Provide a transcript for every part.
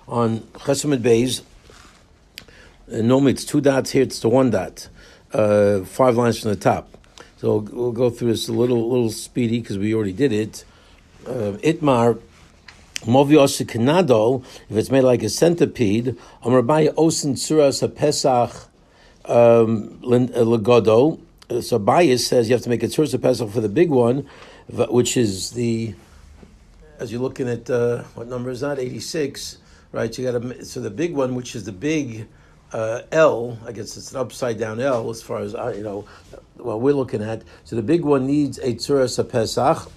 on Chesed Beis. Normally it's 2 dots, here it's the 1 dot. 5 lines from the top. So we'll go through this a little speedy because we already did it. Itmar Movi Osikanado, if it's made like a centipede, Amrabai Osin Tzuras HaPesach Legodo. So Bayis says you have to make a Tzuras HaPesach for the big one, which is as you're looking at, what number is that? 86, right? So the big one, which is the big L, I guess it's an upside down L as far as, what we're looking at. So the big one needs a Tzuras HaPesach.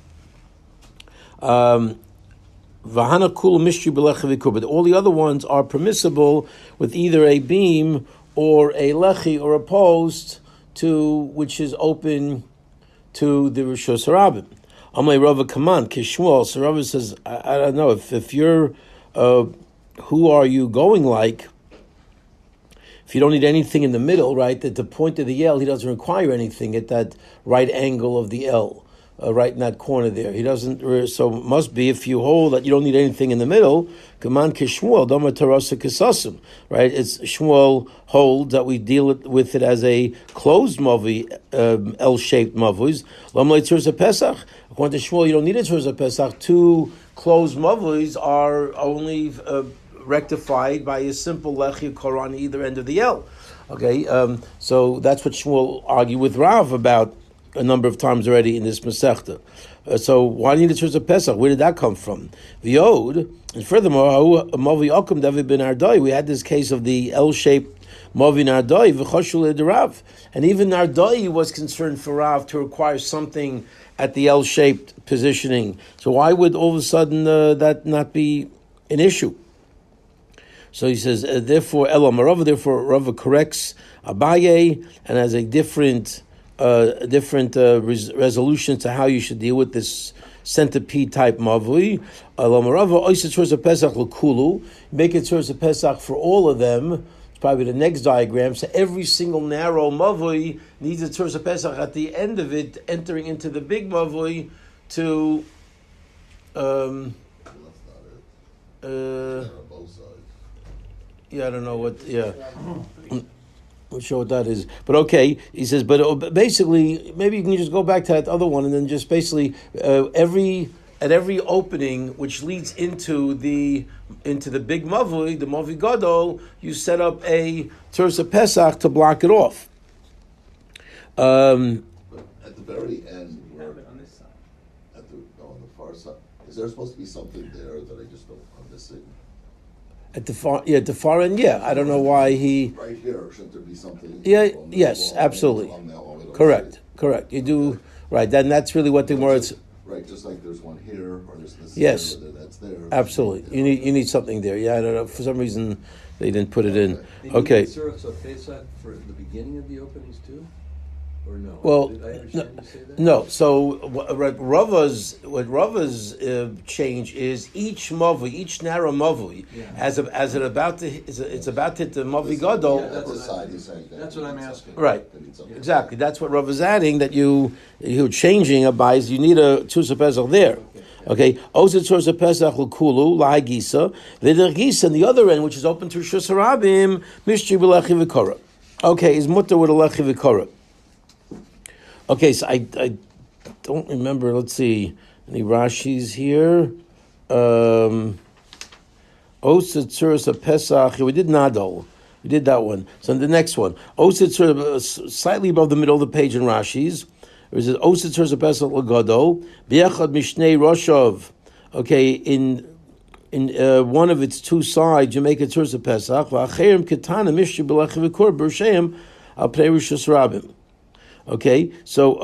Vahana kul mishri b'lechi v'kur, but all the other ones are permissible with either a beam or a lechi or a post which is open to the Rishos Harabim. Amay Rava Kaman Kishmuel. So Rava says, I don't know if you're who are you going like? If you don't need anything in the middle, right? At the point of the L, he doesn't require anything at that right angle of the L. Right in that corner there. He doesn't, so it must be if you hold that you don't need anything in the middle, Kaman Kishmuel, Dama Tarasa Kisasim, right? It's Shmuel hold that we deal with it as a closed mavi, L-shaped mavis. Lamlei Tzurza Pesach. According to Shmuel, you don't need a Tzurza Pesach. 2 closed mavis are only rectified by a simple lechi kor on either end of the L. Okay, so that's what Shmuel argued with Rav about a number of times already in this Masechta. So why do you need a Tzuras HaPesach? Where did that come from? V'yod, and furthermore, Mavi Okum David ben Ardai, we had this case of the L-shaped Mavi Nardai, v'choshul Rav, and even Nardai was concerned for Rav to require something at the L-shaped positioning. So why would all of a sudden that not be an issue? So he says, therefore Rava corrects Abaye and has a different resolution to how you should deal with this centipede type mavui. Make it Tzuras HaPesach for all of them. It's probably the next diagram. So every single narrow mavui needs a Tzuras HaPesach at the end of it, entering into the big mavui to. I don't know what. Yeah. I'm not sure what that is, but okay. He says, but basically, maybe you can just go back to that other one, and then just basically every opening which leads into the big mavui, the mavi gadol, you set up a Tzuras HaPesach to block it off. But at the very end, on this side, on the far side, is there supposed to be something there that I just don't understand? At the far end, I don't know why he. Right here, shouldn't there be something? Yeah, yes, absolutely. Correct. You do right. Then that's really what the words. Right, just like there's one here, or there's this. Yes, there, that's there. Absolutely. You need something there. Yeah, I don't know. For some reason, they didn't put it in. Okay. Tzuras HaPesach for the beginning of the openings too. Or no? Well, did I understand you say that? No. So what Rava's change is each mavi, each narrow mavi, it's about to hit the mavi gadol. Yeah, that's the side he's saying. That's what I'm asking. Right. Exactly. That's what Rava's adding. That you're changing abayis. You need a Tzuras HaPesach there. Okay. Oz Tzuras HaPesach l'kulu la'agisa v'dergisa on the other end, which is open to Rishos Harabim, mishri b'lechi v'kora. Okay, is mutter with a lechi v'kora. Okay, so I don't remember. Let's see, any Rashis here? Osa Tzuras HaPesach. We did Nadol. We did that one. So the next one, Osa Tzuras, slightly above the middle of the page in Rashis. It says Osa Tzuras HaPesach l'Gadol B'Echad Mishnei Roshav. Okay, in one of its 2 sides, you make a Tzuras HaPesach. V'Acherim Ketana Mishri B'Lechi V'Kor B'Rusheim Al Pnei Rishos Harabim. Okay, so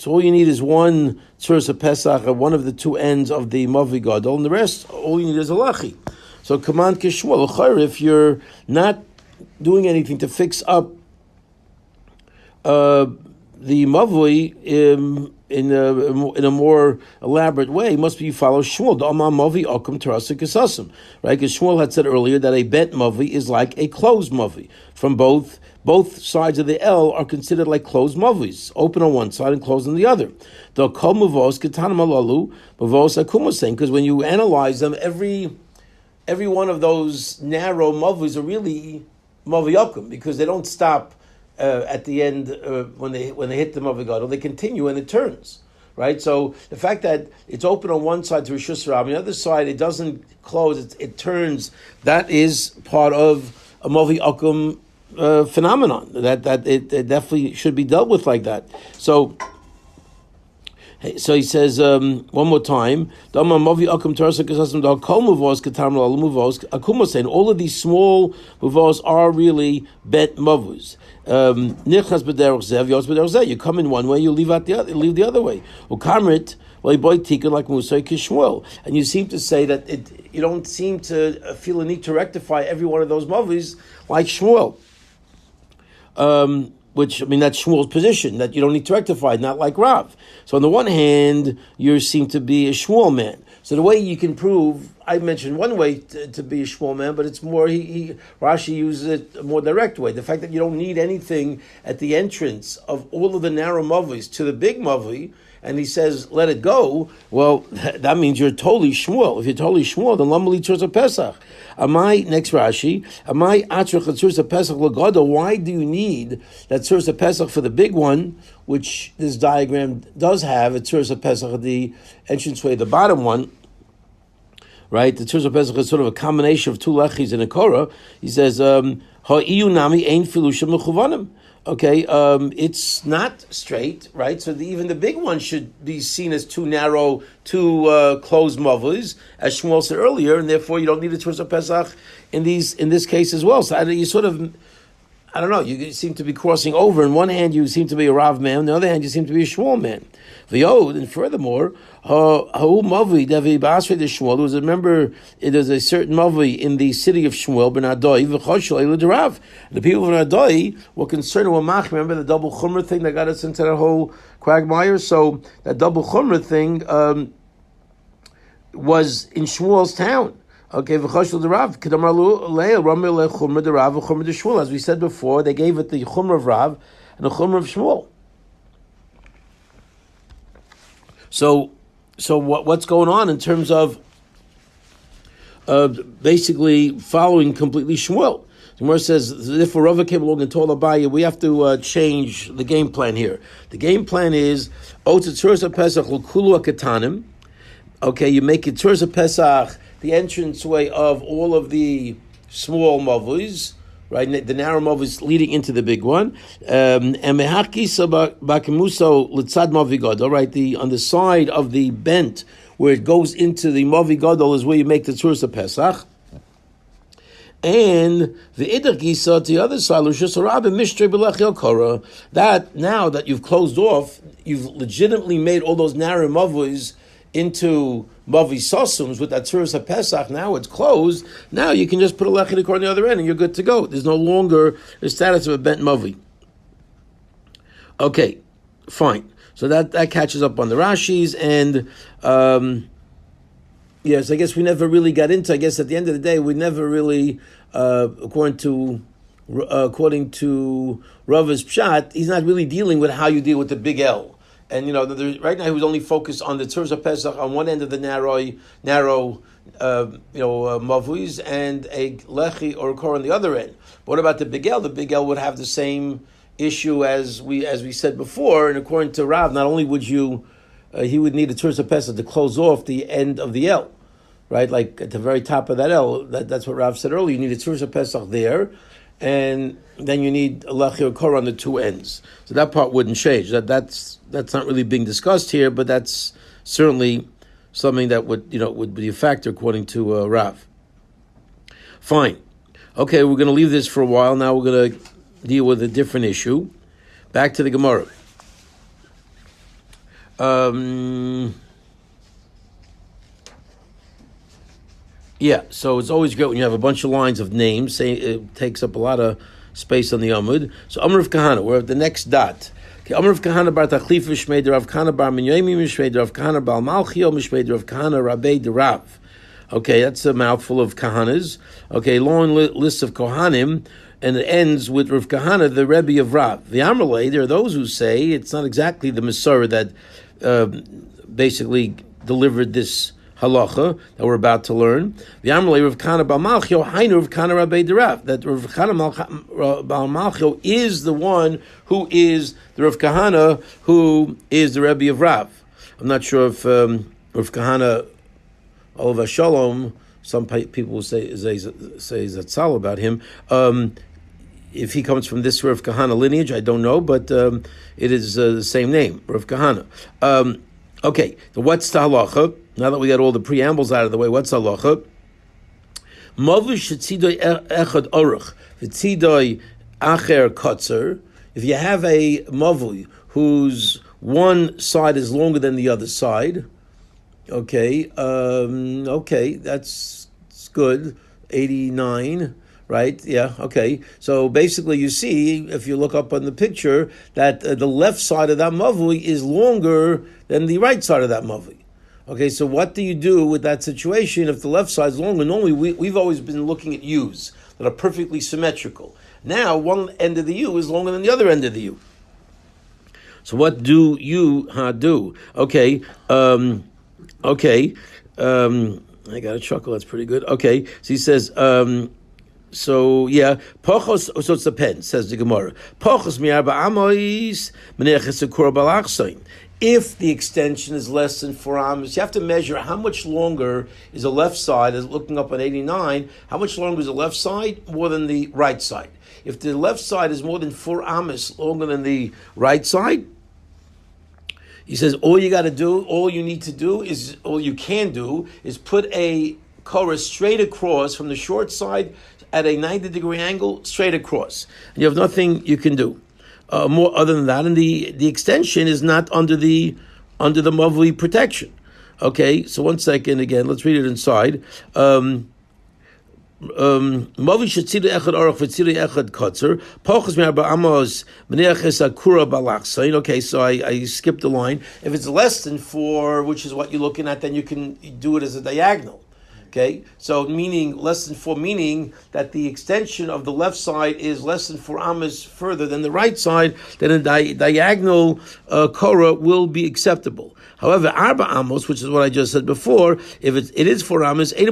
all you need is one Tzuras HaPesach at one of the 2 ends of the Mavi Gadol, and the rest, all you need is a Lachi. So, Kaman Kishmuel, if you're not doing anything to fix up the Mavi in a more elaborate way, must be you follow Shmuel. Da'amah Mavi Okum Tarasa Kisasim. Right? Because Shmuel had said earlier that a bent Mavi is like a closed Mavi. From both sides of the L are considered like closed mavis, open on one side and closed on the other. The kol mavos ketanam alalu mavos akumosein, because when you analyze them, every every one of those narrow mavus are really maviyakum because they don't stop at the end when they hit the mavigadol. They continue and it turns. Right, so the fact that it's open on one side to Rishus Rab, on the other side it doesn't close; it turns. That is part of a Movi Akum phenomenon. That it definitely should be dealt with like that. So he says one more time. Saying all of these small muvos are really bet mavus. You come in one way, you leave the other way. And you seem to say that you don't seem to feel a need to rectify every one of those mavus like Shmuel. Which, I mean, that's Shmuel's position, that you don't need to rectify, not like Rav. So on the one hand, you seem to be a Shmuel man. So the way you can prove, I mentioned one way to be a Shmuel man, but it's more, Rashi uses it a more direct way. The fact that you don't need anything at the entrance of all of the narrow mavis to the big mavi, and he says, let it go, well, that means you're totally Shmuel. If you're totally Shmuel, then Lamali Tzurza Pesach. Next Rashi, Pesach Lagada, why do you need that Tzurza Pesach for the big one, which this diagram does have, a Tzurza Pesach at the entranceway, the bottom one, right? The Tzurza Pesach is sort of a combination of two lechis and a korah. He says, Ha'iyu nami ein filushim mechuvanim. Okay, it's not straight, right? So even the big one should be seen as too narrow, too closed mavus, as Shmuel said earlier, and therefore you don't need a Tzurza Pesach in this case as well. So you sort of, I don't know, you seem to be crossing over. On one hand, you seem to be a Rav man. On the other hand, you seem to be a Shmuel man. And furthermore, Mavi Davi Basre de Shmuel. Remember, there's a certain Mavi in the city of Shmuel, Bernadoi, V'choshel the Rav. The people of Bernadoi were concerned with Mach. Remember the double Chumrah thing that got us into that whole quagmire? So that double Chumrah thing was in Shmuel's town. Okay, v'choshel the Rav. Kedamalu leil ramil Chumrah the Rav v'Chumrah the Shmuel. As we said before, they gave it the Chumrah of Rav and the Chumrah of Shmuel. So what's going on in terms of basically following completely Shmuel? The Gemara says, if a Rava came along and told Abaye, we have to change the game plan here. The game plan is, Tzurza Pesach l'kulu akatanim. Okay, you make it Tzurza Pesach the entranceway of all of the small mavus, right? The narrow mavus leading into the big one. And mehakisa bakimuso litzad mavi gadol, right? On the side of the bent where it goes into the mavi gadol is where you make the Tzurza Pesach. And the idach gisa to the other side, that now that you've closed off, you've legitimately made all those narrow mavus into mavi sosums with that Tzurza Pesach. Now it's closed. Now you can just put a lechid on the other end and you're good to go. There's no longer the status of a bent mavi. Okay, fine. So that catches up on the Rashis, and yes, I guess we never really got into. I guess at the end of the day, we never really, according to Rava's Pshat, he's not really dealing with how you deal with the big L. And right now he was only focused on the Tzurza Pesach on one end of the narrow mavuis, and a lechi or a kor on the other end. But what about the big L? The big L would have the same issue as we said before. And according to Rav, not only would he would need a Tzurza Pesach to close off the end of the L, right? Like at the very top of that L. That's what Rav said earlier. You need a Tzurza Pesach there, and then you need a lechi or kor on the two ends. So that part wouldn't change. That's not really being discussed here, but that's certainly something that would be a factor according to Rav. Fine. Okay, we're going to leave this for a while. Now we're going to deal with a different issue. Back to the Gemara. Yeah, so it's always great when you have a bunch of lines of names. It takes up a lot of space on the Amud. So Amr of Kahana, we're at the next dot. Okay, Amr of Kahana bar Tachlif Mishmei Rav Kahana bar Minyomi Mishmei Rav Kahana bar Malchio Mishmei Rav Kahana Rabbi de Rav. Okay, that's a mouthful of Kahanas. Okay, long list of Kohanim, and it ends with Rav Kahana, the Rebbe of Rav. The Amrlay, there are those who say it's not exactly the Masorah that basically delivered this halacha that we're about to learn. The Amrei Rav Kana Bal Malchio Hainu Rav Kana Rabbi Derav, that Rav Kana Bal Malchio is the one who is the Rav Kahana who is the Rebbe of Rav. I'm not sure if Rav Kahana Olav Shalom, some people will say Zatzal about him. If he comes from this Rav Kahana lineage, I don't know, but it is the same name, Rav Kahana. Okay, so what's the halacha? Now that we got all the preambles out of the way, what's the halacha? Mavush tzidoi echad oruch, v'tzidoi acher kotzer. If you have a mavui whose one side is longer than the other side, okay, that's good. 89. Right? Yeah. Okay. So basically, you see, if you look up on the picture, that the left side of that mavui is longer than the right side of that mavui. Okay. So what do you do with that situation if the left side is longer? Normally, we've always been looking at U's that are perfectly symmetrical. Now, one end of the U is longer than the other end of the U. So what do you do? Okay. I got a chuckle. That's pretty good. Okay. So he says. So pochos. So it's a pen. Says the Gemara. Pochos mi'arba amois meneches sekura balachsain. If the extension is less than 4 amos, you have to measure how much longer is the left side. As looking up at 89, how much longer is the left side more than the right side? If the left side is more than 4 amos longer than the right side, he says all you can do is put a korah straight across from the short side at a 90-degree angle, straight across. And you have nothing you can do more other than that. And the extension is not under the mavui protection. Okay, so 1 second again. Let's read it inside. Mavi shetzidu echad aruch v'tzidu echad kotzer pochos me'arba amos meneches akura balachsain. Okay, so I skipped the line. If it's less than 4, which is what you're looking at, then you can do it as a diagonal. Okay, so meaning less than 4, meaning that the extension of the left side is less than 4 amos further than the right side, then a diagonal korah will be acceptable. However, arba amos, which is what I just said before, if it is 4 amos, then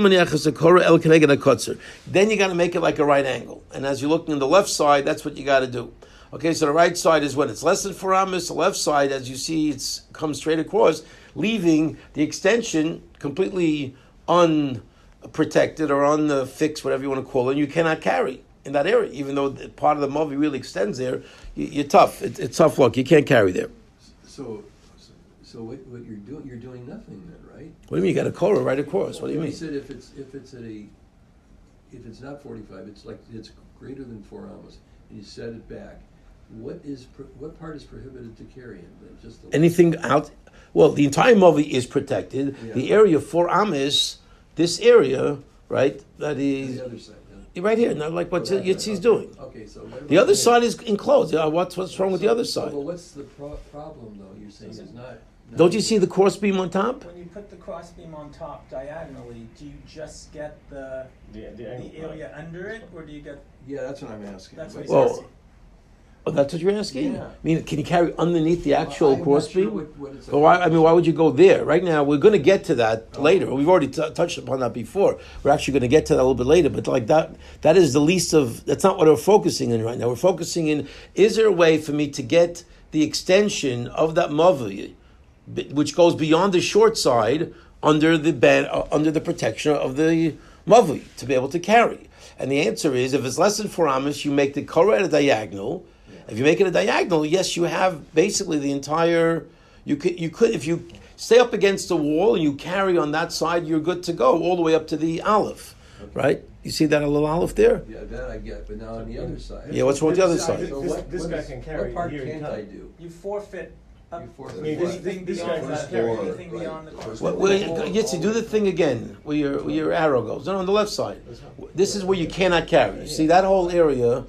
you got to make it like a right angle. And as you're looking on the left side, that's what you got to do. Okay, so the right side is when it's less than 4 amos. The left side, as you see, it's comes straight across, leaving the extension completely unprotected or unfixed, whatever you want to call it, and you cannot carry in that area, even though part of the movie really extends there. You're tough. It's tough luck. You can't carry there. So what you're doing nothing then, right? What do you mean? You got a korah right across. What do you mean? You said if it's not 45, it's greater than 4 amos, and you set it back. What part is prohibited to carry in? Just anything out. Well, the entire movie is protected. Yeah. The area 4 amos. This area, right? That is the other side, right here. Not like what Yitzi's doing. Okay, so the other side is enclosed. What's wrong with the other side? Well, what's the problem though? You're saying it's not. Don't you see the cross beam on top? When you put the cross beam on top diagonally, do you just get the area under it, or do you get? Yeah, that's what I'm asking. That's what he's asking. Oh, that's what you're asking? Yeah. I mean, can you carry underneath the actual crossbeam? Why would you go there? Right now, we're going to get to that later. We've already touched upon that before. We're actually going to get to that a little bit later. But like that is the least of. That's not what we're focusing in right now. We're focusing in: is there a way for me to get the extension of that mavi, which goes beyond the short side, under the protection of the mavi, to be able to carry? And the answer is: if it's less than 4 amos, you make the korah at a diagonal. If you make it a diagonal, yes, you have basically the entire. You could if you stay up against the wall and you carry on that side, you're good to go all the way up to the aleph, right? You see that little aleph there? Yeah, that I get. But now on the other side. Yeah, what's wrong with the other side? So this guy can carry. What part can't I do? You forfeit. This guy can't carry. Anything beyond the course. Yitzi, do the thing again where your arrow goes. No, on the left side. This is where you cannot carry. You see that whole area.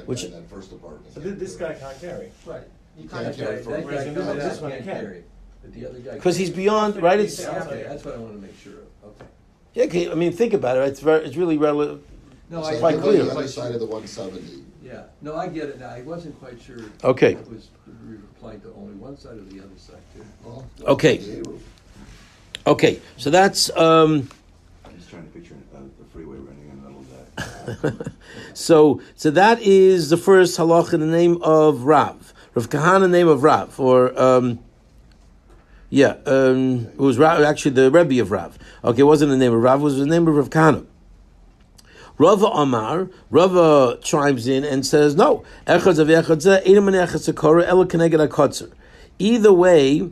Which that first apartment. So this guy can't carry. Right. You can't carry from this one can't carry. But the other guy. Because he's beyond, right? It's okay. That's what I want to make sure of. Okay. Yeah, okay, I mean, think about it. It's really relative. No, so quite clear. The other side of the 170. Yeah. No, I get it now. I wasn't quite sure. Okay. It was replying to only one side or the other side too. Okay. Okay, so that's I'm just trying to picture the freeway running in the middle of that. so that is the first halach in the name of Rav. Rav Kahana, name of Rav, or it was Rav, actually the Rebbe of Rav. Okay, it wasn't the name of Rav, it was the name of Rav Kahana. Rava Amar, Rava chimes in and says, no, either way,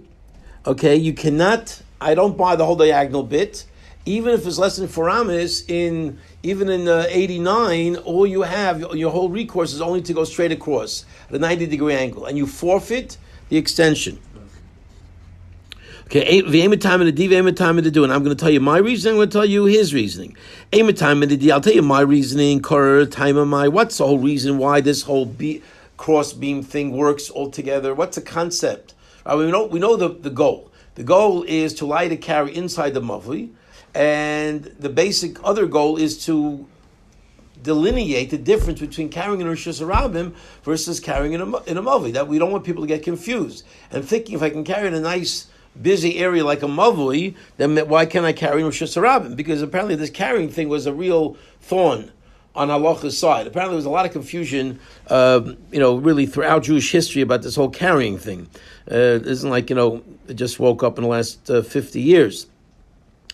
okay, you cannot, I don't buy the whole diagonal bit, even if it's less than 4 amas, even in 89, all you have, your whole recourse is only to go straight across at a 90-degree angle, and you forfeit the extension. Okay, time of the D, time of the do, and I'm going to tell you my reasoning. I'm going to tell you his reasoning. Time of the D, I'll tell you my reasoning. Time of my. What's the whole reason why this whole cross beam thing works altogether? What's the concept? We know the goal. The goal is to light a carry inside the mavli, and the basic other goal is to delineate the difference between carrying in Rishus Harabim versus carrying in a mavli. That we don't want people to get confused and thinking if I can carry in a nice busy area like a mavui, then why can't I carry in Rishus Harabim? Because apparently this carrying thing was a real thorn on halacha's side. Apparently there was a lot of confusion, really throughout Jewish history about this whole carrying thing. It isn't like, it just woke up in the last 50 years.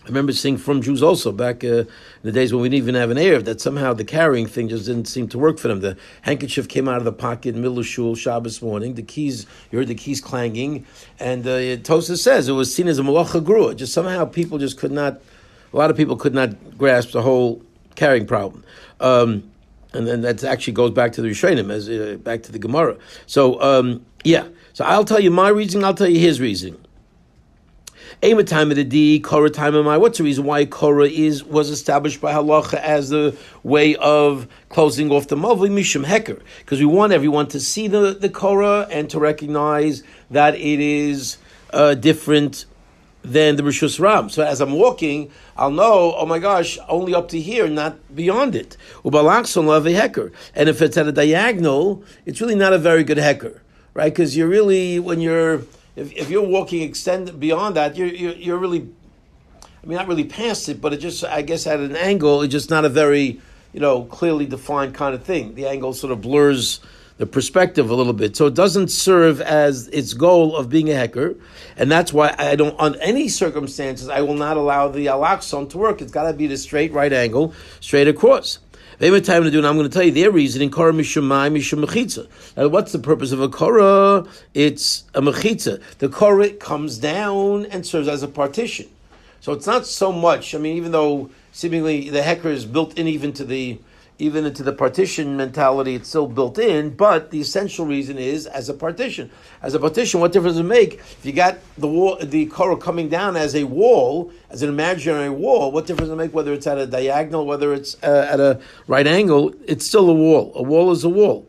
I remember seeing from Jews also back in the days when we didn't even have an Erev, that somehow the carrying thing just didn't seem to work for them. The handkerchief came out of the pocket in the middle of shul, Shabbos morning. You heard the keys clanging. And Tosas says it was seen as a malacha grua. Just somehow a lot of people could not grasp the whole carrying problem. And then that actually goes back to the Rishonim, back to the Gemara. So I'll tell you my reasoning, I'll tell you his reasoning. Time of the D, Korah time of my. What's the reason why Korah was established by halacha as the way of closing off the mavli mishum heker? Because we want everyone to see the Korah and to recognize that it is different than the Rishus Ram. So as I'm walking, I'll know, oh my gosh, only up to here, not beyond it. Ubalakson love a heker, and if it's at a diagonal, it's really not a very good heker, right? Because you're really If you're walking extend beyond that, you're really, not really past it, but it just, I guess at an angle, it's just not a very, clearly defined kind of thing. The angle sort of blurs the perspective a little bit. So it doesn't serve as its goal of being a heker, and that's why I don't, on any circumstances, I will not allow the alakson to work. It's got to be the straight right angle, straight across. They have time to do, and I'm going to tell you their reasoning. Korah mishum mai mishum mechitza. Now, what's the purpose of a korah? It's a mechitza. The korah comes down and serves as a partition. So it's not so much. Even though seemingly the heker is built in even into the partition mentality, it's still built in. But the essential reason is as a partition. As a partition, what difference does it make if you got the korah coming down as a wall, as an imaginary wall? What difference does it make whether it's at a diagonal, whether it's at a right angle? It's still a wall. A wall is a wall,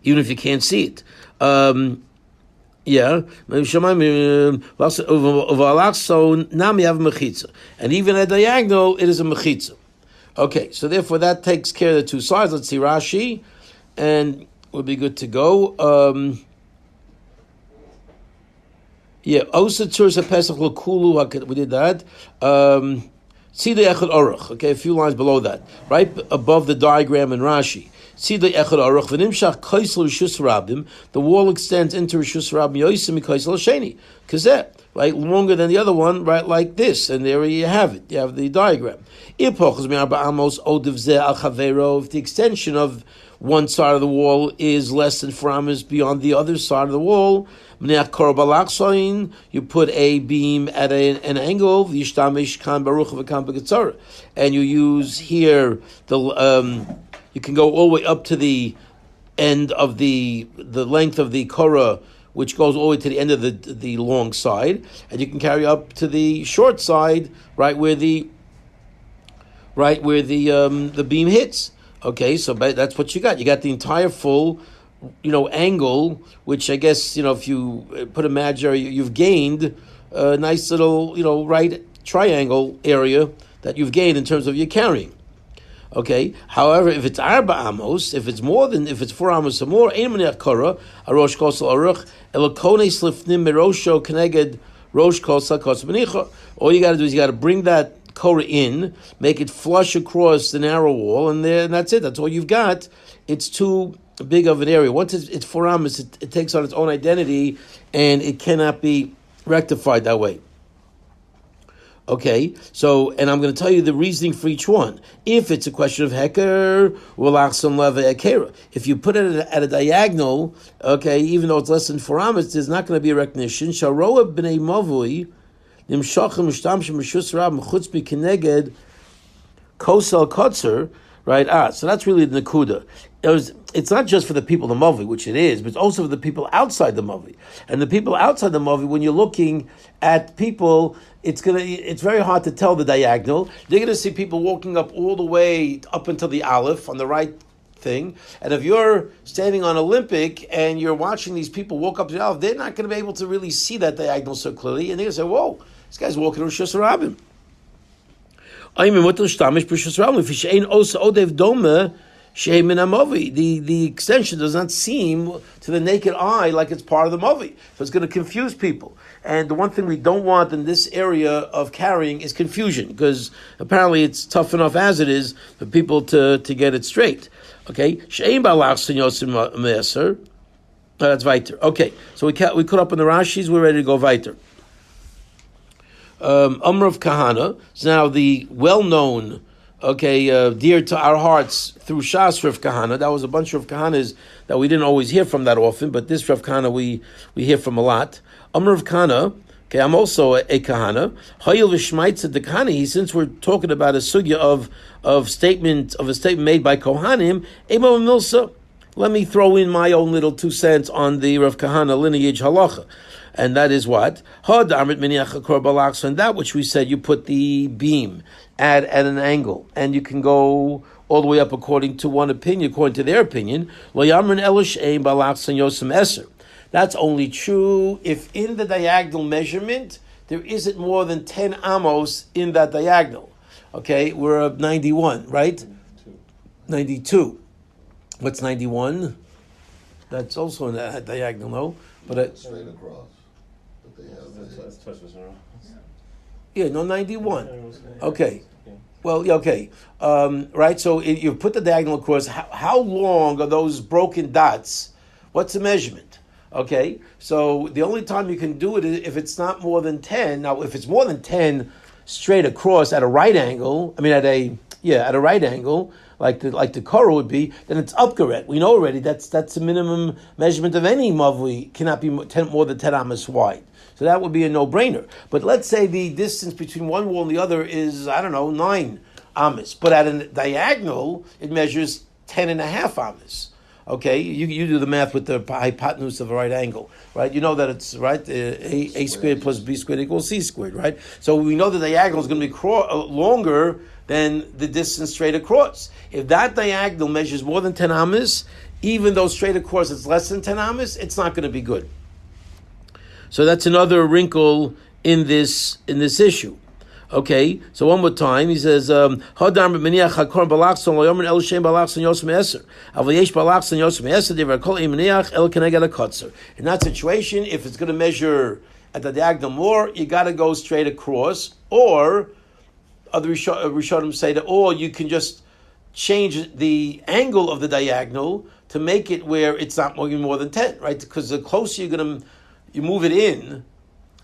even if you can't see it. So now we have a mechitza, and even at diagonal, it is a mechitza. Okay, so therefore that takes care of the two sides. Let's see Rashi, and we'll be good to go. Osa Tzursa Pesach L'Kulu, we did that. Tzidei Echad Aruch, okay, a few lines below that, right above the diagram in Rashi. Tzidei Echad Aruch, V'nimshach Kaisel Rishus Rabim, the wall extends into Rishus Rabim Yosim Kaisel Sheni, Kazeh, right, longer than the other one, right, like this, and there you have it. You have the diagram. If the extension of one side of the wall is less than 4 amas beyond the other side of the wall, you put a beam at an angle, and you use here you can go all the way up to the end of the length of the korah, which goes all the way to the end of the long side, and you can carry up to the short side, right where the beam hits. Okay, so that's what you got. You got the entire full, angle, which I guess, if you put imaginary, you've gained a nice little, right triangle area that you've gained in terms of your carrying. Okay. However, if it's arba amos, if it's 4 amos or more, ein menech korah, arosh kosel aruch, elokone slifnim merosho keneged Rosh kosa kosa b'nicha. All you got to do is you got to bring that korah in, make it flush across the narrow wall, and that's it. That's all you've got. It's too big of an area. Once it's 4 amas, it takes on its own identity, and it cannot be rectified that way. Okay, so, and I'm going to tell you the reasoning for each one. If it's a question of heker, if you put it at a diagonal, okay, even though it's less than 4 amas, there's not going to be a recognition. Sharoa b'nei mavui, nimshachim mishtamshim mishus rab mechutz b'keneged kosel kotzer, right? So that's really the nakuda. It's not just for the people of the Mavi, which it is, but it's also for the people outside the Mavi. And the people outside the Mavi, when you're looking at people, it's very hard to tell the diagonal. You're going to see people walking up all the way up until the Aleph on the right thing. And if you're standing on Olympic and you're watching these people walk up to the Aleph, they're not going to be able to really see that diagonal so clearly. And they're going to say, whoa, this guy's walking Rosh Hashanah. The extension does not seem to the naked eye like it's part of the mavi, so it's going to confuse people. And the one thing we don't want in this area of carrying is confusion, because apparently it's tough enough as it is for people to get it straight. Okay, that's weiter. Okay, so we caught up on the Rashis. We're ready to go weiter. Amr of Kahana is now the well-known, dear to our hearts through Shas Rav Kahana. That was a bunch of Kahanas that we didn't always hear from that often, but this Rav Kahana we hear from a lot. Amr of Kahana, I'm also a Kahana. Hayil v'shmaitza de Kahani. Since we're talking about a sugya of a statement made by Kohanim, Ema Milsa. Let me throw in my own little 2 cents on the Rav Kahana lineage halacha. And that is what? And that which we said, you put the beam at an angle, and you can go all the way up according to one opinion, according to their opinion. That's only true if in the diagonal measurement there isn't more than 10 amos in that diagonal. Okay, we're at 91, right? 92. What's 91? That's also in that diagonal, no? But straight across. But they have yeah, no, 91. Okay. Well, okay. Right, so you put the diagonal across. How long are those broken dots? What's the measurement? Okay, so the only time you can do it is if it's not more than 10. Now, if it's more than 10 straight across at a right angle, at a right angle, like the Korah would be, then it's upgaret. We know already that's the minimum measurement of any mavui, cannot be more than 10 amas wide. So that would be a no-brainer. But let's say the distance between one wall and the other is, 9 amas. But at a diagonal, it measures 10.5 amas. Okay, you do the math with the hypotenuse of a right angle, right? You know that it's, right, a squared plus b squared equals c squared, right? So we know the diagonal is going to be longer than the distance straight across. If that diagonal measures more than 10 amas, even though straight across it's less than 10 amas, it's not going to be good. So that's another wrinkle in this issue. Okay, so one more time, he says, in that situation, if it's going to measure at the diagonal more, you got to go straight across, or other Rishonim say that, or you can just change the angle of the diagonal to make it where it's not more than 10, right? Because the closer you move it in,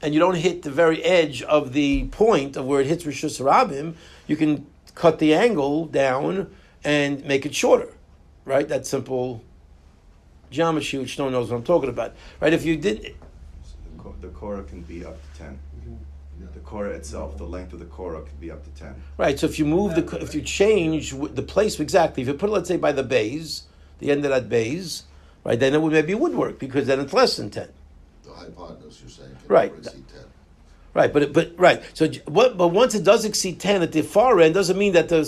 and you don't hit the very edge of the point of where it hits Rosh Hashanah, you can cut the angle down and make it shorter, right? That's simple geometry, which no one knows what I'm talking about, right? If you did... The Korah can be up to 10. The Korah itself, the length of the Korah can be up to 10. Right, so if you change the place, exactly, if you put it, let's say, by the bays, the end of that bays, right, then it would maybe woodwork, because then it's less than 10. The hypotenuse, you're saying, can right. never exceed 10. Right, but right. So, but once it does exceed 10 at the far end, doesn't mean that the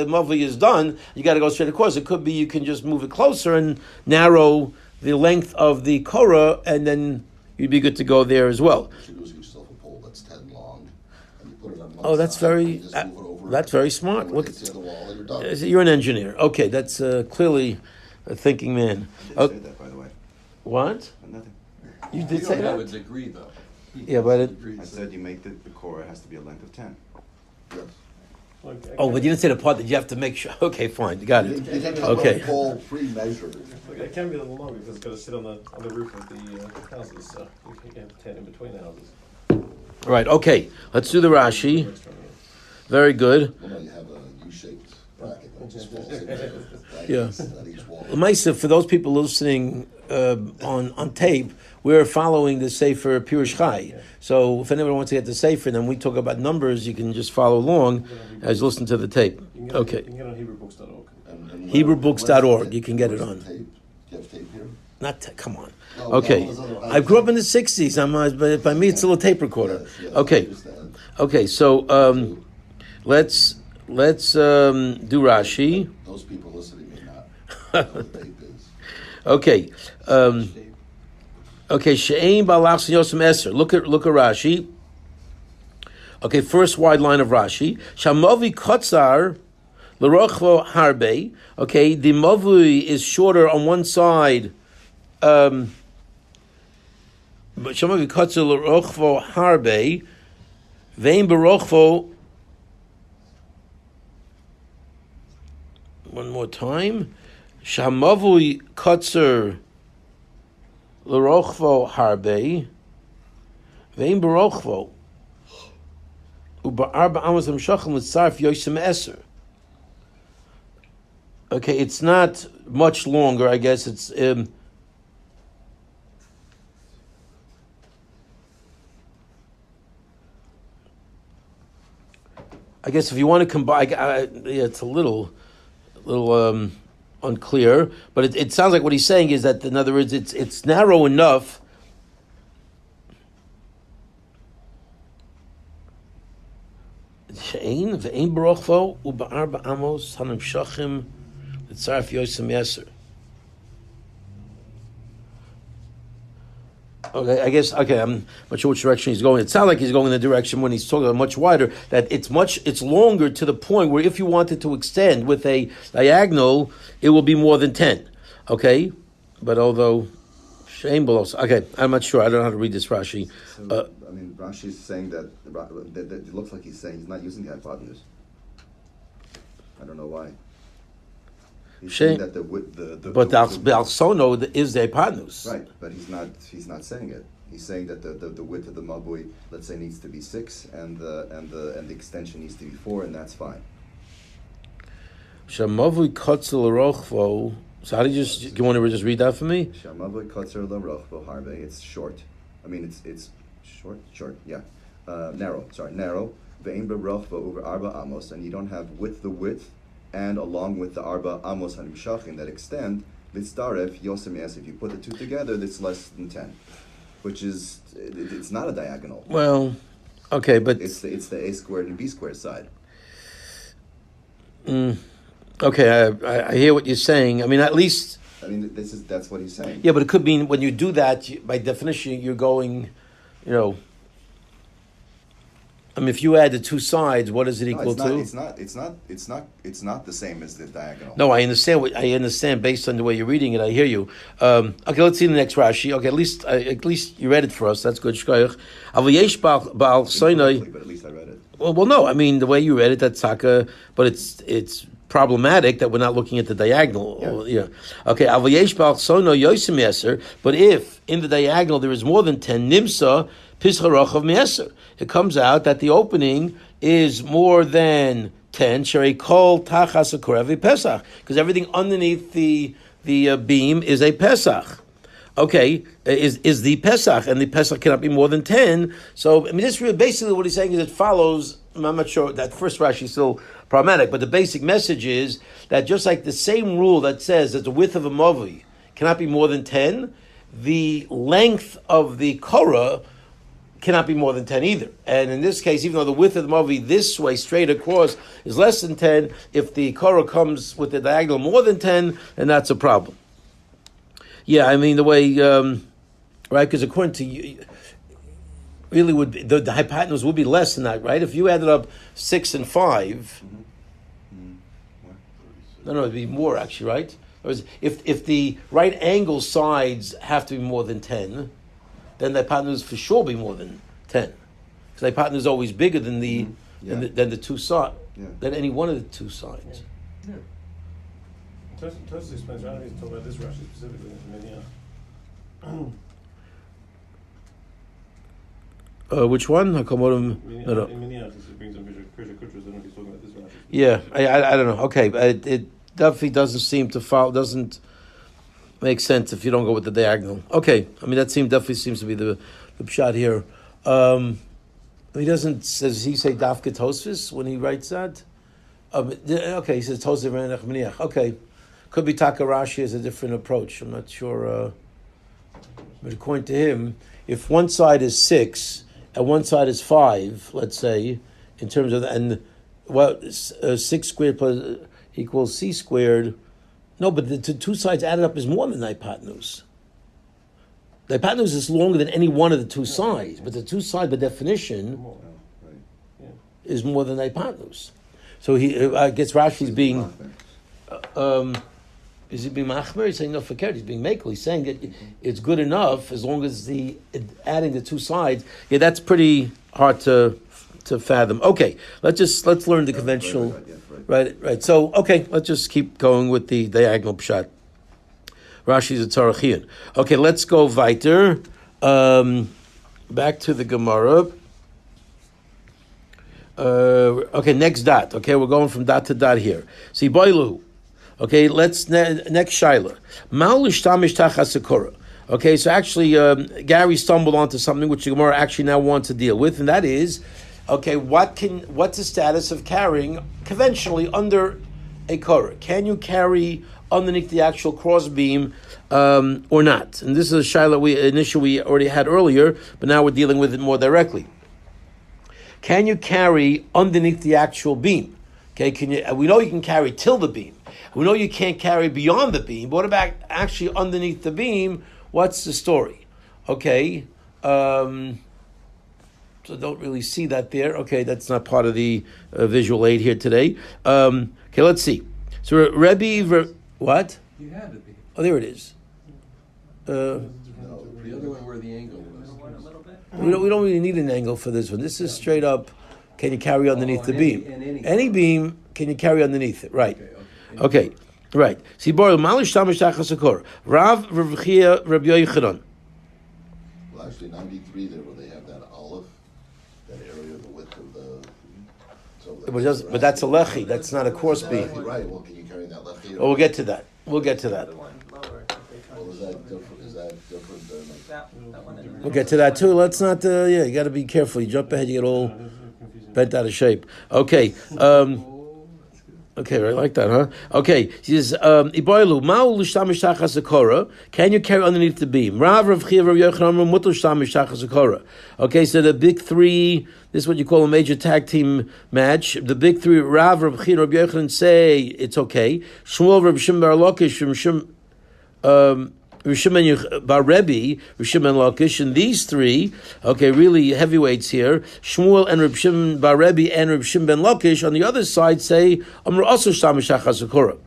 mavli is done. You got to go straight across. It could be you can just move it closer and narrow the length of the Korah, and then you'd be good to go there as well. What you do is you yourself a pole that's 10 long, and you put it on one Oh, that's side, very and you just move it over that's very smart. and Look hits at the other wall, and you're done. you're an engineer. Okay, that's clearly a thinking man. I did say that, by the way. What? Nothing. You You did don't say have a that? degree, though. Yeah, but I said you make the Korah has to be a length of 10. Yes. Oh, but you didn't say the part that you have to make sure. Okay, fine, you got You it. didn't come Okay. up full pre-measured. It can be a little longer because it's got to sit on the roof of the houses, so you can have 10 in between the houses. Right. Okay. Let's do the Rashi. Very good. Well, no, you have a U-shaped bracket that just falls in there. Right? Yeah. At each wall. Maisa, for those people listening on tape, we're following the Sefer Pirush Chai. So if anyone wants to get the Sefer, then we talk about numbers. You can just follow along as you listen to the tape. Okay. You can get it on HebrewBooks.org. And HebrewBooks.org. You can get it where's on. the tape? Do you have tape here? Come on. No, Okay. no, I grew up in the '60s. But by me, it's still a tape recorder. Yes, I Okay. understand. Okay. So let's do Rashi. Those people listening may not know what tape is. Okay. Okay. She'ein balach yosem eser. Look at Rashi. Okay. First wide line of Rashi. Shamovi kotzar l'rochvo harbe. Okay. The mavui is shorter on one side. But Shamovi kotzar l'rochvo harbe. Vein berochvo. One more time. Shamavui kotzer l'rochvo harbe, vein berochvo, u'ba'arba amos hamshachim l'tzarf yosem eser. Okay, it's not much longer. I guess it's I guess if you want to combine, yeah, it's a little unclear, but it sounds like what he's saying is that, in other words, it's narrow enough. She'ein ve'ein barochvo u'ba'arba amos hanimshachim l'tzarf yosem yeser. Okay, I guess. Okay, I'm not sure which direction he's going. It sounds like he's going in the direction when he's talking about much wider. That it's longer to the point where if you wanted to extend with a diagonal, it will be more than 10. Okay, but although shame below. Okay, I'm not sure. I don't know how to read this Rashi. So, I mean, Rashi's saying that it looks like he's saying he's not using the hypotenuse. I don't know why. He's saying that but the Alsono is the hypotenuse. Right, but he's not saying it. He's saying that the width of the mabui, let's say, needs to be 6, and the extension needs to be 4, and that's fine. Shamavui kotzel rochvo. So how do you want to just read that for me? Shamavui kotzel rochvo harbe. It's short. I mean, it's short. Yeah, narrow. Sorry, narrow. Ve'im berochvo over arba amos, and you don't have the width. And along with the arba amos hanimshachim that extend, litzdaref yosem yes. If you put the two together, that's less than 10, which is it's not a diagonal. Well, okay, but it's the a squared and b squared side. Okay, I hear what you're saying. I mean, at least. I mean, that's what he's saying. Yeah, but it could mean when you do that, by definition, you're going, I mean, if you add the two sides, what is it equal to? It's not the same as the diagonal. No, I understand. I understand based on the way you're reading it. I hear you. Okay, let's see the next Rashi. Okay, at least you read it for us. That's good. Shkoyach. But at least I read it. Well, no. I mean, the way you read it, that's taka. But it's problematic that we're not looking at the diagonal. Yeah. Okay. But if in the diagonal there is more than 10 nimsa. It comes out that the opening is more than 10, because everything underneath the beam is a Pesach. Okay, is the Pesach, and the Pesach cannot be more than 10. So, I mean, this really basically what he's saying is it follows. I'm not sure that first Rashi is still problematic, but the basic message is that just like the same rule that says that the width of a mavi cannot be more than 10, the length of the Korah cannot be more than 10 either. And in this case, even though the width of the mavi this way, straight across, is less than 10, if the Korah comes with the diagonal more than 10, then that's a problem. Yeah, I mean, the way, right, because according to you, really would be, the hypotenuse would be less than that, right? If you added up 6 and 5, no, it'd be more actually, right? If the right angle sides have to be more than 10, then the hypotenuse for sure be more than 10. Because the hypotenuse is always bigger than the than the two sides, than any one of the two sides. Yeah. Tosfos explains, I don't need to talk about this Rashi specifically in Minyan. Which one? In Minyan, it brings up Krisha Kutras, I don't know if he's talking about this Rashi. Yeah, I don't know. Okay, it definitely doesn't seem to follow, doesn't make sense if you don't go with the diagonal. Okay, I mean, definitely seems to be the pshat here. He doesn't, does he say Dafka Tosfos when he writes that? Okay, he says Tosfos Renach Miniach. Okay, could be Takarashi as a different approach. I'm not sure. But according to him, if one side is 6 and one side is 5, let's say, in terms of, and 6 squared plus equals c squared. No, but the two sides added up is more than the hypotenuse. The hypotenuse is longer than any one of the two sides, but the two sides, by definition, is more than the hypotenuse. So I guess Rashi's being, is he being machmer? He's saying no fakir. He's being makel. He's saying that it's good enough as long as adding the two sides. Yeah, that's pretty hard to fathom. Okay, let's learn the conventional. Right. So okay, let's just keep going with the diagonal pshat. Rashi's a Tarachian. Okay, let's go weiter. Back to the Gemara. Okay, next dot. Okay, we're going from dot to dot here. See, boilu. Okay, let's next shaila. Ma'u l'shtamish tachas sekora. Okay, so actually, Gary stumbled onto something which the Gemara actually now wants to deal with, and that is, okay, what's the status of carrying conventionally under a korah? Can you carry underneath the actual cross beam or not? And this is a shaila we already had earlier, but now we're dealing with it more directly. Can you carry underneath the actual beam? Okay, we know you can carry till the beam. We know you can't carry beyond the beam. But what about actually underneath the beam? What's the story? Okay, so don't really see that there. Okay, that's not part of the visual aid here today. Okay, let's see. So what? You had it. Oh, there it is. The other one where the angle was. We don't really need an angle for this one. This is straight up. Can you carry underneath the beam? Any beam, can you carry underneath it? Right. Okay. Right. See, Rav Revchia Rabbi Yochanan. Well, actually, 93 there, where they have that olive, that area, the width of the. So But that's a lechi. That's not a course beam. Right. Well, can you carry that lechi? Well, we'll get to that. We'll get to that. The one lower, if they try Well, to is that different than like that one in the We'll get to that too. Let's not. You got to be careful. You jump ahead, you get all bent out of shape. Okay. Okay, right, like that, huh? Okay, he says, Iboilu, ma'u l'shtamish tachas hakora. Can you carry underneath the beam? Rav Chiya Rav Yochanan mutar l'shtamish tachas hakora. Okay, so the big three, this is what you call a major tag team match. The big three, Rav Chiya Rav Yochanan say it's okay. Shmuel Rav Shimon bar Lakish, Rishim Bar Rebbe, Rishim and Lakish, and these three, okay, really heavyweights here. Shmuel and Reb Shimon Bar Rebbe and Reb Shimon ben Lakish on the other side say, Amr also Shtamish Tachas Hakora.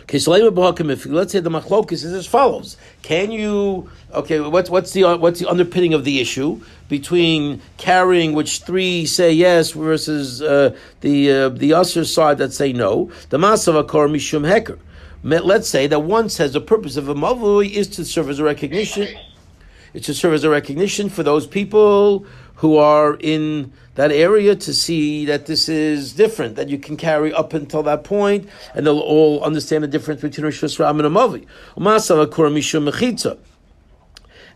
Okay, so if let's say the machlokes is as follows: can you? Okay, what's the underpinning of the issue between carrying, which three say yes, versus the usher side that say no? The masav hakor mishum heker. Let's say that one says the purpose of a mavui is to serve as a recognition. It's to serve as a recognition for those people who are in that area to see that this is different, that you can carry up until that point, and they'll all understand the difference between a Rishus Ram and a mavi.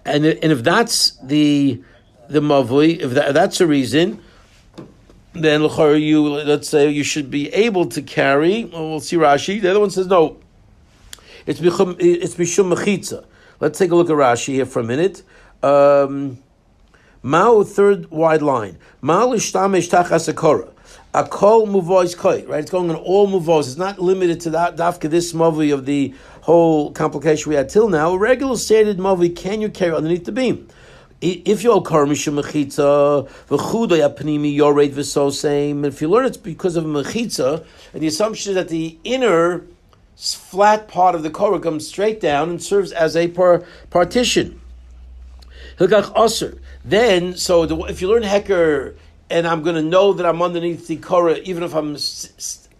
And if that's the mavui, if that's a reason, then let's say you should be able to carry. Well, we'll see Rashi. The other one says no. It's mishum mechitza. Let's take a look at Rashi here for a minute. Mao, third wide line. Mao l'shtamish tachas hakora. Akol muvois koi. Right, it's going on all muvos. It's not limited to that dafka this mavi of the whole complication we had till now. A regular standard mavi can you carry underneath the beam? If you're kar mishum mechitza v'chuday apnimi yored v'so same. If you learn it's because of a mechitza, and the assumption is that the inner flat part of the korah comes straight down and serves as a partition. Hilkach Aser. Then, so if you learn Heker, and I'm going to know that I'm underneath the Korah, even if I'm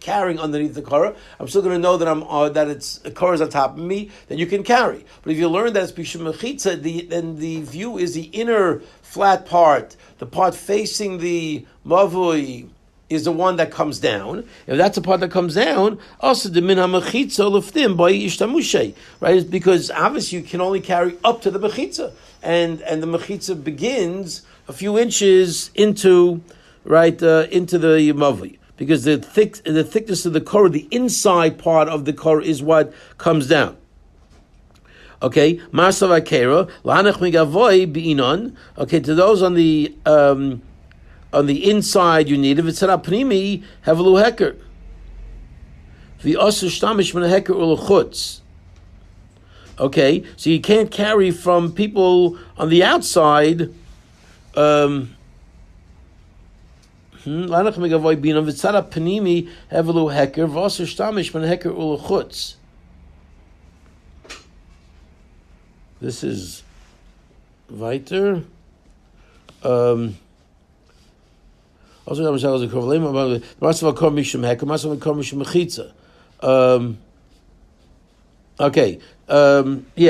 carrying underneath the Korah, I'm still going to know that that it's Korah is on top of me. Then you can carry. But if you learn that it's Bishum Mechitza, then the view is the inner flat part, the part facing the Mavui is the one that comes down. If that's the part that comes down, also the min hamechitza leftim by ishtamushay, right? It's because obviously you can only carry up to the mechitza, and the mechitza begins a few inches into the mavli, because the thickness of the korah, the inside part of the korah, is what comes down. Okay, marsav akera lanach migavoy bi'inon. Okay, to those on the inside, you need, if it's a pnimi, have a heker. The osur shtamish min heker ulachutz. Okay, so you can't carry from people on the outside. Lanach megavoy binam v'tzara pnimi have a heker v'osur shtamish min heker ulachutz. This is weiter. Also, okay,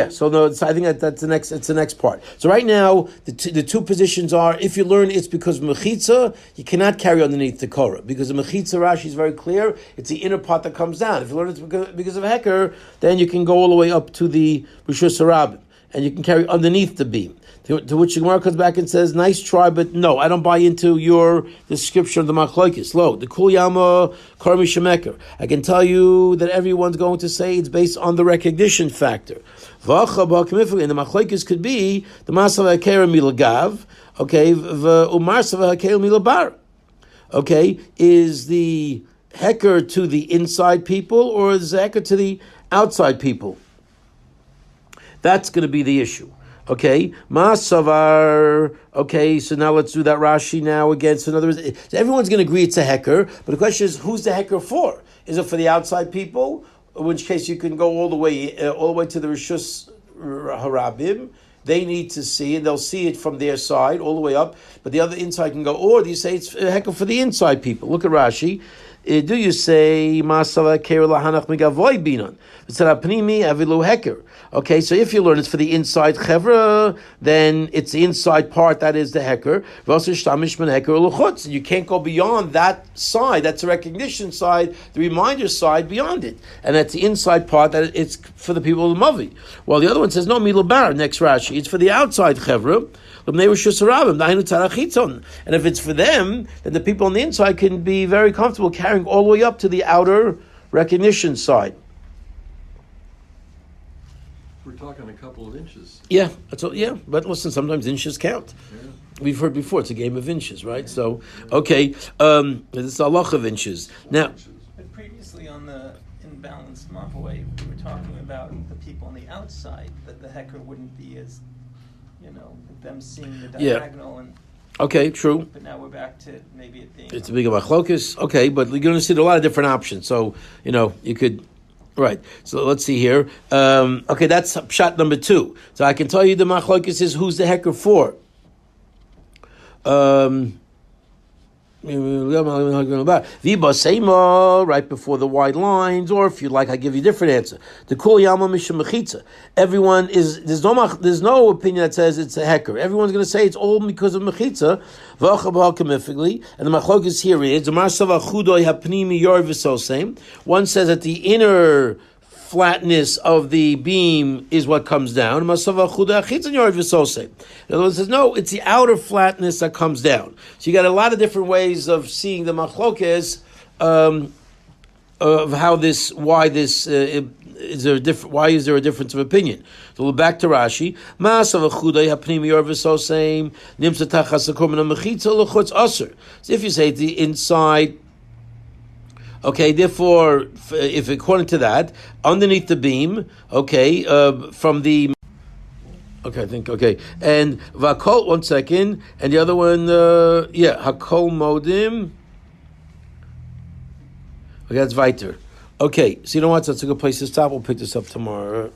so no, I think that's the next. It's the next part. So right now, the two positions are: if you learn it's because of mechitza, you cannot carry underneath the korah, because the mechitza Rashi is very clear. It's the inner part that comes down. If you learn it's because of heker, then you can go all the way up to the rishus harabim, and you can carry underneath the beam. To which the Gemara comes back and says, nice try, but no, I don't buy into your description of the machlokes. Lo, the kul yama karmi shemeker. I can tell you that everyone's going to say it's based on the recognition factor. And the machlokes could be the masav hakera milagav, okay, umarsav hakera milabar. Okay, is the heker to the inside people, or is the heker to the outside people? That's going to be the issue. Okay, Masavar. Okay, so now let's do that Rashi now again. So in other words, so everyone's going to agree it's a heker, but the question is, who's the heker for? Is it for the outside people? In which case you can go all the way to the Rishus Harabim. They need to see, and they'll see it from their side all the way up. But the other inside can go. Or do you say it's a heker for the inside people? Look at Rashi. Do you say Masavar Kera Lahanach Megavoy Binan? Pnimi Avilu Heker. Okay, so if you learn it's for the inside chevra, then it's the inside part that is the heker. You can't go beyond that side. That's the recognition side, the reminder side beyond it, and that's the inside part that it's for the people of the mavi. While the other one says no milabar. Next Rashi, it's for the outside chevra. And if it's for them, then the people on the inside can be very comfortable carrying all the way up to the outer recognition side. We're talking a couple of inches. Yeah, that's all, yeah. But listen, sometimes inches count. Yeah. We've heard before it's a game of inches, right? So, okay, it's a loch of inches. Now, but previously on the imbalanced Mavoi, we were talking about the people on the outside, that the hecker wouldn't be as, them seeing the diagonal and. Okay, true. But now we're back to maybe it being. It's a big machlokus. Okay, but you're going to see a lot of different options. So, you could. Right. So let's see here. Okay, that's shot number 2. So I can tell you the machlokes is who's the hecker for. Viba Seima, right before the white lines, or if you like, I give you a different answer. The Kul Yama Mishum Mechitza. Everyone there's no opinion that says it's a hecker. Everyone's going to say it's all because of Mechitza. And the machlokes here is one says that the inner flatness of the beam is what comes down. In other words, says no, it's the outer flatness that comes down. So you got a lot of different ways of seeing the machlokes of how this, why this is there a different? Why is there a difference of opinion? So we'll back to Rashi. So if you say the inside. Okay, therefore, if according to that, underneath the beam, okay, from the, okay, and vakol, 1 second, and the other one, hakol modim, okay, that's weiter. Okay, so you know what, that's a good place to stop, we'll pick this up tomorrow.